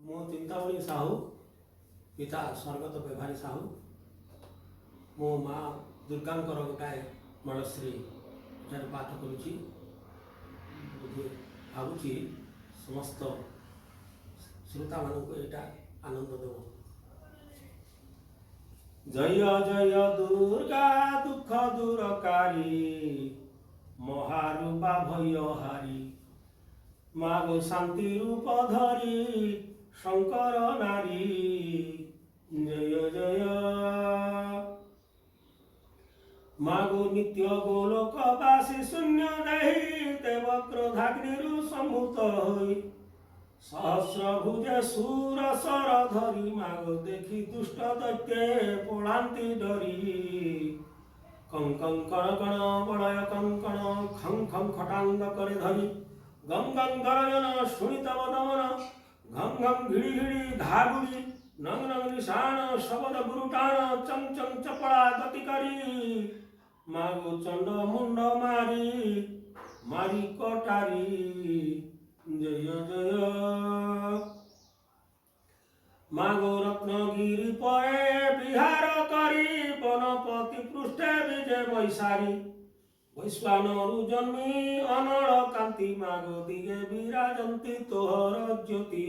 मो चिंतामणि साहू पिता स्वर्गत बेभारी साहू मो माँ दुर्गा गोटाए मलश्री पाठ करुच्ची भावुची समस्त श्रोता मानक यहाँ आनंद देव। जय जय दुर्गा दुख दूरकारी महारूपा भयहारी मागो शांति रूप धरी शंकर नारी जय जय मागो नित्य गोलोकवासी शून्य देहि देव क्रोधाग्निरु सम्भूत होई सहस्रभुज सूर सर धरी मागो देखी दुष्ट दैत्ये पलांती डरी कंकं कणकण बलय कंकण खं खं खटांग करे धरी गं गं गरजन शुणितव दमन घं घं घिड़ी घिड़ी धागुड़ी नंग नंग निशान शबद गुरुटाण चंग चंग चपड़ा गति करी मागो चंड मुंड मारी मारी कोटारी जय जय मागो रत्नगिरी परे विहार करी वनपति पृष्ठे विजय वैशारी वैश्वानरु जन्मी अनल कांति मागो दिगे विराजंती तोहर ज्योति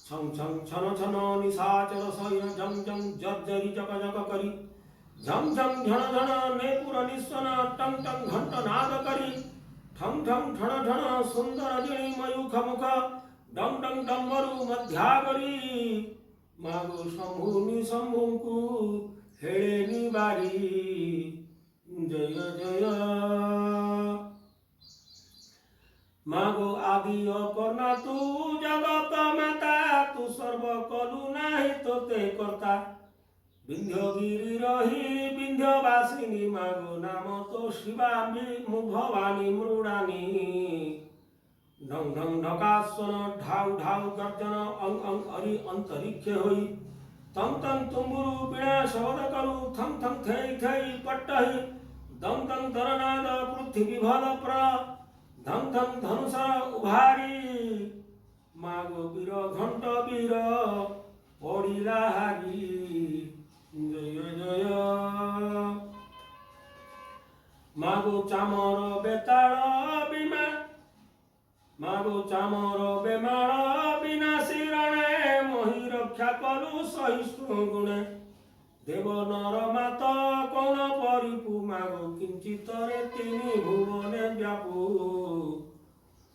छं छं छन छन निशाचर सैन जं जं जर्जरी जक जक करी झं झं झण झण नेपुर निस्वन टं टं घंट नाद करी ठं ठं ठण ठण सुंदर जिणी मयूख मुख डं डं डंबरु मध्यागरी मागो शंभुनि शंभुंकु हेळे निबारी जय जय मागो आदि अपर्णा तू जगत माता तू सर्व कलु नाही तोते कर्ता विंध्यगिरी रही विंध्यवासिनी मागो नाम तो शिवा भवानी मृडानी ढंग ढंग ढकास्वन ढाउ ढाउ गर्जन अंग अंग अरि अंतरिक्ष होई तंग तंग तुम्बुरु बिना शब्द करु थंग थंग थई थई पट्टहि दंग दंग दरनाद पृथ्वी भल प्र धंग धंग धनुष उभारी मागो वीर घंट वीर पड़िला हारी जय जय मागो चामर बेताल बिमा मागो चामर बेमाल विनाशी रणे मही रक्षा कलु सहिष्णु गुणे देव नर मात कौन परिपु मागो किंचितरे तिनि भुवने व्यापू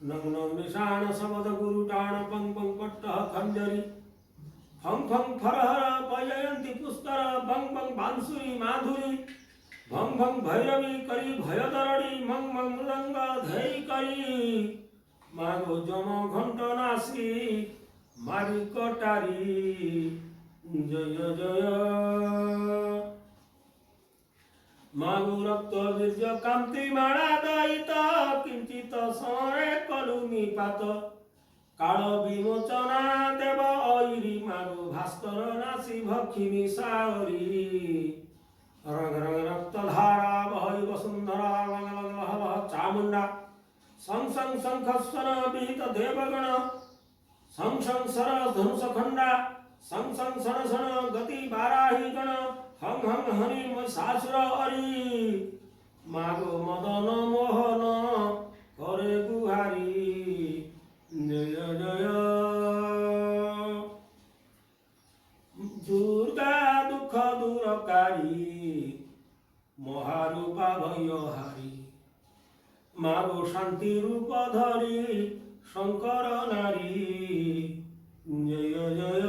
नंग नंग निशान शबद गुरु टाण पंग पंग पट्ट खंजरी फंग फंग फरहर वजयंती पुष्कर बंग बंग बांसुरी माधुरी भंग भंग भैरवी करी भयदरड़ी मंग मंग मृदंग धई करी मागो जम घंट नासी मारी कटारी जय जय मागो रक्त वीर्य कांति माणा दयित किंचित सरे कलु निपात काल विमोचना देव ऐरी मागो भास्कर नासी भक्षिणी सावरी रंग रंग रक्त धारा बहै वसुंधरा लग लग लहव चामुंडा सं सं शंखस्वन विहित देवगण सं सं सर धनुष खंडा सं सं सण सण गति बाराही गण हंग हंग हरि महिषासुर अरि मागो मदन मोहन करे गुहारी जय जय दुर्गा दुख दूरकारी महारूपा भयहारी मागो शांति रूप धरी शंकर नारी जय जय